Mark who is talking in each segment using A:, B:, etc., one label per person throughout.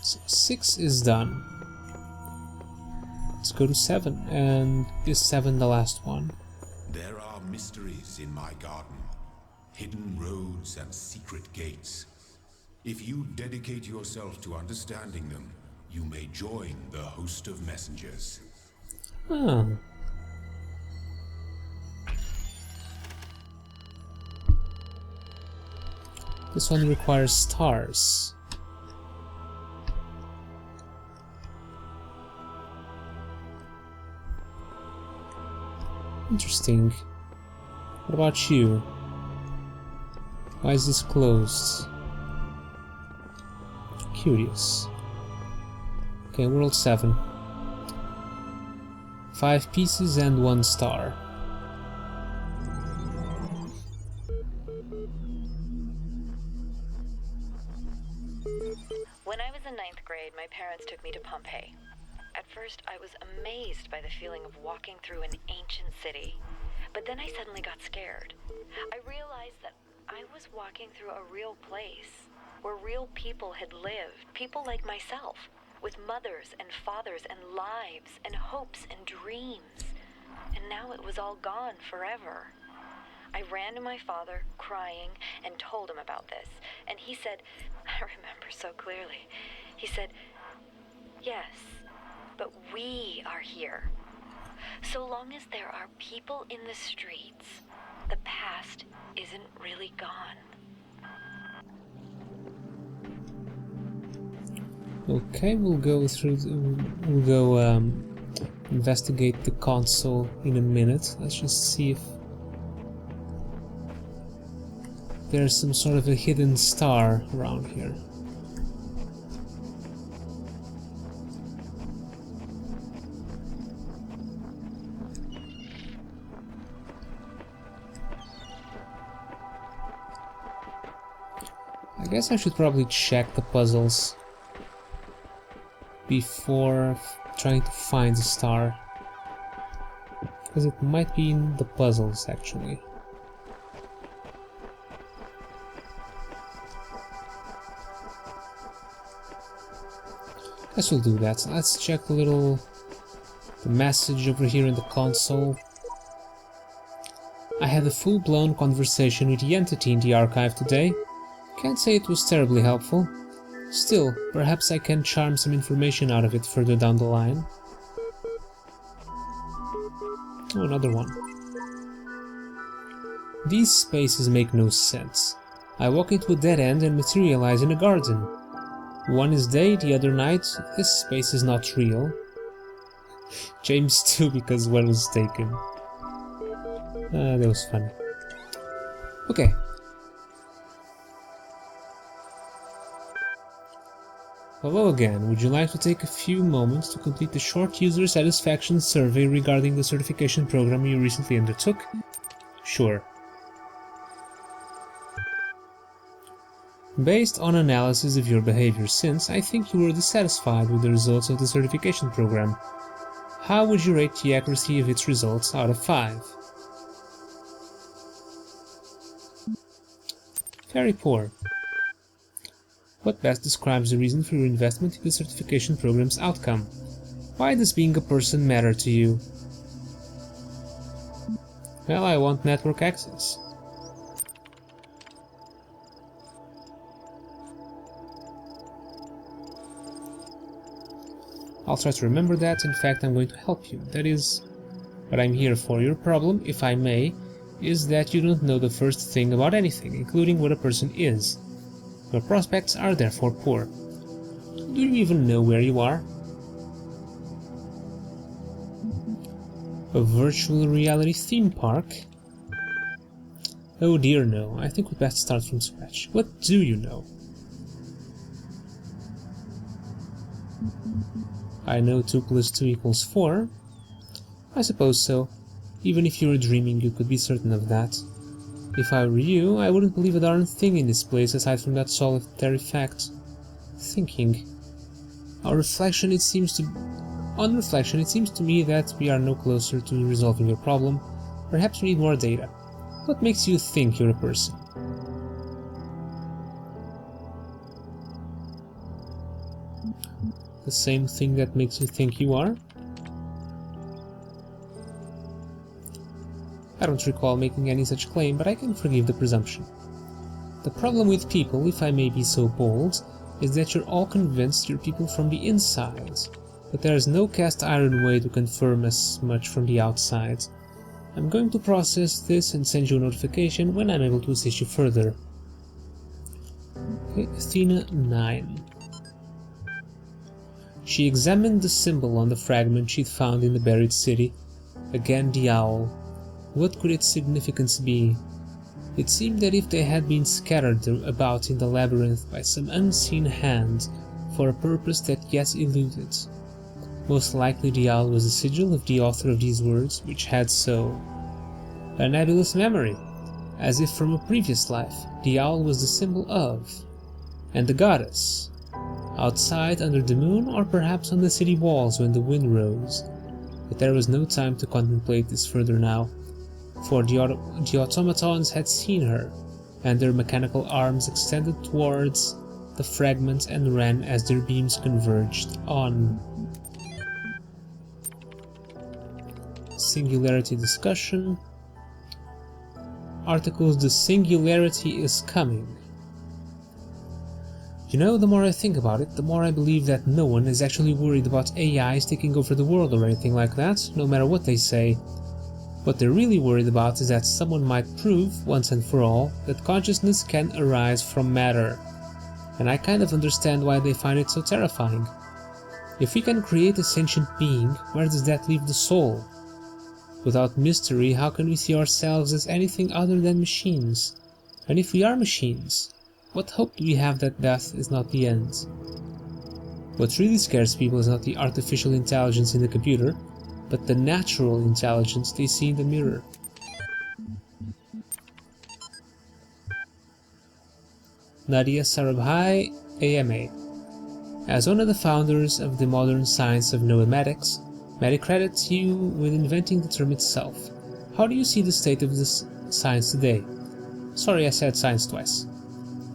A: So 6 is done. Let's go to 7, and is 7 the last one?
B: There are mysteries in my garden, hidden roads and secret gates. If you dedicate yourself to understanding them, you may join the host of messengers.
A: Ah. This one requires stars. Interesting. What about you? Why is this closed? Curious. Okay, World 7. 5 pieces and 1 star.
C: When I was in 9th grade, my parents took me to Pompeii. At first, I was amazed by the feeling of walking through an ancient city. But then I suddenly got scared. I realized that I was walking through a real place, where real people had lived, people like myself, with mothers and fathers and lives and hopes and dreams. And now it was all gone forever. I ran to my father, crying, and told him about this. And he said, I remember so clearly, he said, yes, but we are here. So long as there are people in the streets, the past isn't really gone.
A: Okay, we'll go investigate the console in a minute. Let's just see if there's some sort of a hidden star around here. I guess I should probably check the puzzles before trying to find the star, because it might be in the puzzles actually. Guess we'll do that. Let's check the message over here in the console. I had a full-blown conversation with the entity in the archive today. Can't say it was terribly helpful. Still, perhaps I can charm some information out of it further down the line. Oh, another one. These spaces make no sense. I walk into a dead end and materialize in a garden. One is day, the other night. This space is not real. James too, because one was taken. That was funny. Okay. Hello again, would you like to take a few moments to complete the short user satisfaction survey regarding the certification program you recently undertook? Sure. Based on analysis of your behavior since, I think you were dissatisfied with the results of the certification program. How would you rate the accuracy of its results out of 5? Very poor. What best describes the reason for your investment in the certification program's outcome? Why does being a person matter to you? Well, I want network access. I'll try to remember that. In fact, I'm going to help you. That is what I'm here for. Your problem, if I may, is that you don't know the first thing about anything, including what a person is. Your prospects are therefore poor. Do you even know where you are? A virtual reality theme park? Oh dear no, I think we'd best start from scratch. What do you know? I know 2 + 2 = 4. I suppose so. Even if you were dreaming, you could be certain of that. If I were you, I wouldn't believe a darn thing in this place aside from that solitary fact. Thinking. On reflection, it seems to me that we are no closer to resolving your problem. Perhaps we need more data. What makes you think you're a person? The same thing that makes you think you are? I don't recall making any such claim, but I can forgive the presumption. The problem with people, if I may be so bold, is that you're all convinced you're people from the inside, but there is no cast iron way to confirm as much from the outside. I'm going to process this and send you a notification when I'm able to assist you further. Okay, Athena 9. She examined the symbol on the fragment she'd found in the buried city. Again the owl. What could its significance be? It seemed that if they had been scattered about in the labyrinth by some unseen hand for a purpose that yet eluded. Most likely the owl was the sigil of the author of these words, which had a nebulous memory, as if from a previous life. The owl was the symbol of, and the goddess, outside under the moon or perhaps on the city walls when the wind rose. But there was no time to contemplate this further now, for the automatons had seen her, and their mechanical arms extended towards the fragment and ran as their beams converged on. Singularity discussion. Articles, the singularity is coming. You know, the more I think about it, the more I believe that no one is actually worried about AIs taking over the world or anything like that, no matter what they say. What they're really worried about is that someone might prove, once and for all, that consciousness can arise from matter. And I kind of understand why they find it so terrifying. If we can create a sentient being, where does that leave the soul? Without mystery, how can we see ourselves as anything other than machines? And if we are machines, what hope do we have that death is not the end? What really scares people is not the artificial intelligence in the computer, but the natural intelligence they see in the mirror. Nadia Sarabhai, AMA. As one of the founders of the modern science of noematics, may I credit you with inventing the term itself. How do you see the state of this science today? Sorry, I said science twice.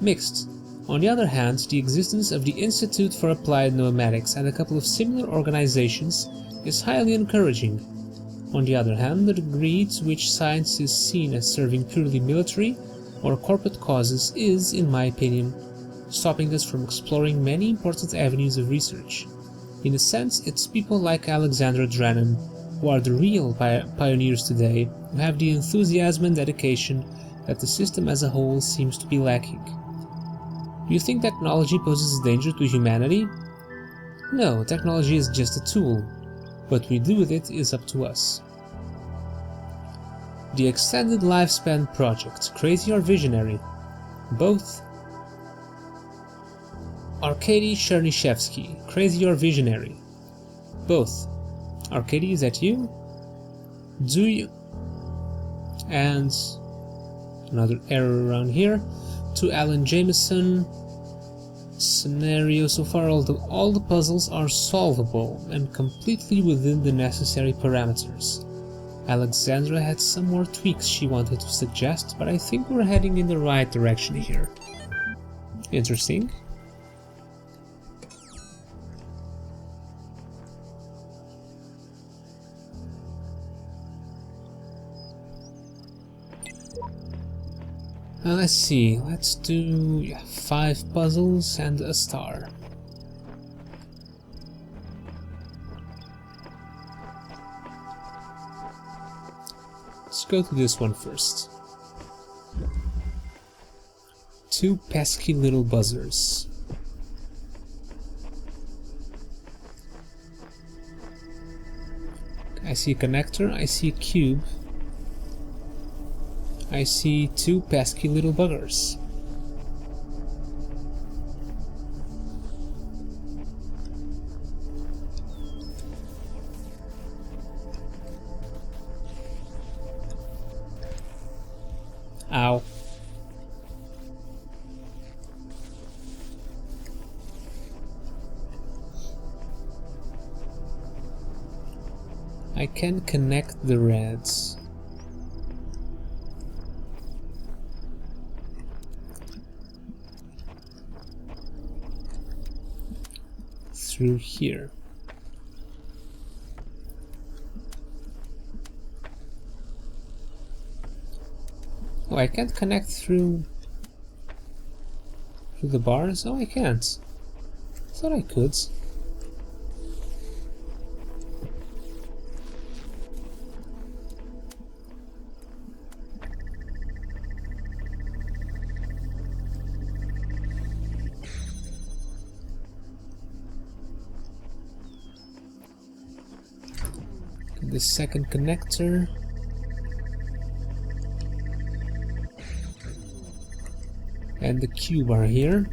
A: Mixed. On the other hand, the existence of the Institute for Applied Noematics and a couple of similar organizations is highly encouraging. On the other hand, the degree to which science is seen as serving purely military or corporate causes is, in my opinion, stopping us from exploring many important avenues of research. In a sense, it's people like Alexandra Drennan who are the real pioneers today, who have the enthusiasm and dedication that the system as a whole seems to be lacking. Do you think technology poses a danger to humanity? No, technology is just a tool. What we do with it is up to us. The Extended Lifespan Project, crazy or visionary? Both. Arkady Chernyshevsky, crazy or visionary? Both. Arkady, is that you? Do you? And another error around here. To Alan Jameson. Scenario, so far all the puzzles are solvable and completely within the necessary parameters. Alexandra had some more tweaks she wanted to suggest, but I think we're heading in the right direction here. Interesting. Let's see, let's do 5 puzzles and a star. Let's go to this one first. 2 pesky little buzzers. I see a connector, I see a cube. I see 2 pesky little buggers. Ow. I can connect the reds. through here. Oh, I can't connect through the bars? Oh, I can't. Thought I could. The second connector. And the cube are here.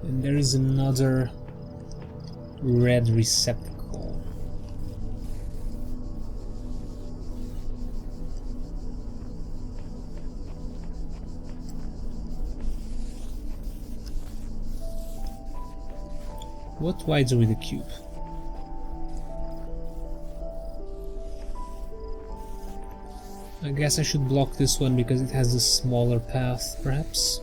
A: And there is another red receptacle. What do I do with the cube? I guess I should block this one because it has a smaller path, perhaps.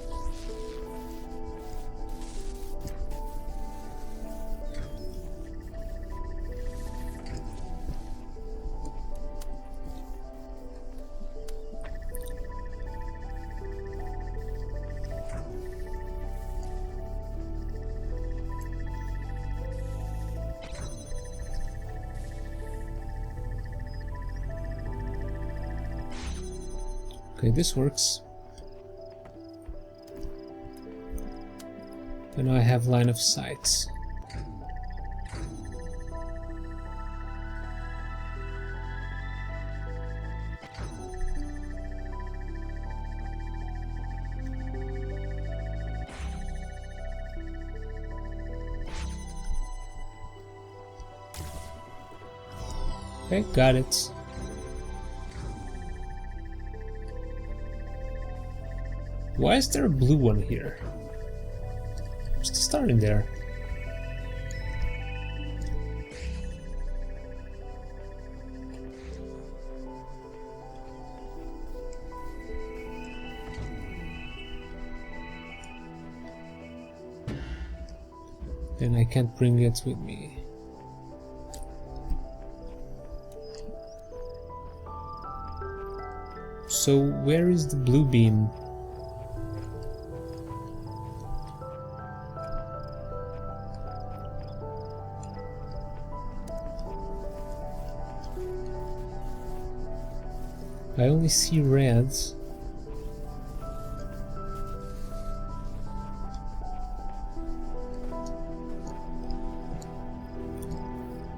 A: Okay, this works. And now I have line of sight. Okay, got it. Why is there a blue one here? Just start in there. And I can't bring it with me. So where is the blue beam? I only see reds.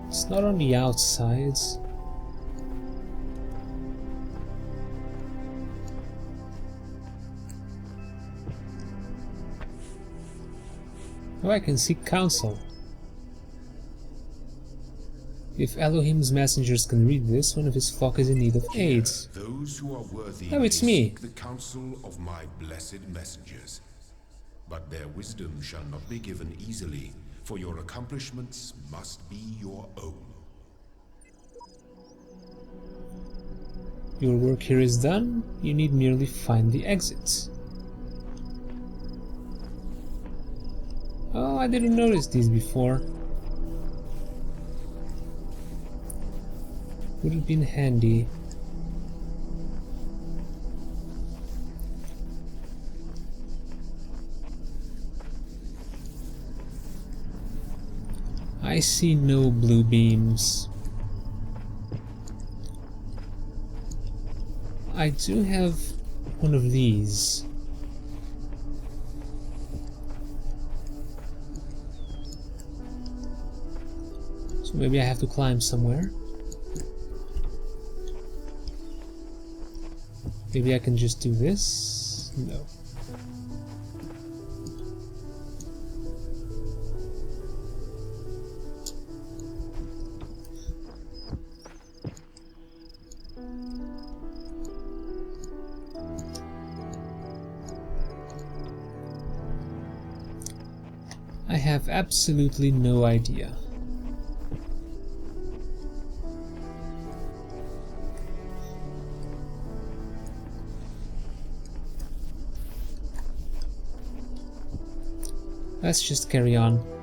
A: It's not on the outsides. Oh, I can see council. If Elohim's messengers can read this, one of his flock is in need of aid.
B: Those who are worthy
A: Oh, it's me.
B: seek the counsel of my blessed messengers. But their wisdom shall not be given easily, for your accomplishments must be your own.
A: Your work here is done. You need merely find the exit. Oh, I didn't notice these before. Would have been handy. I see no blue beams. I do have one of these. So maybe I have to climb somewhere. Maybe I can just do this? No. I have absolutely no idea. Let's just carry on.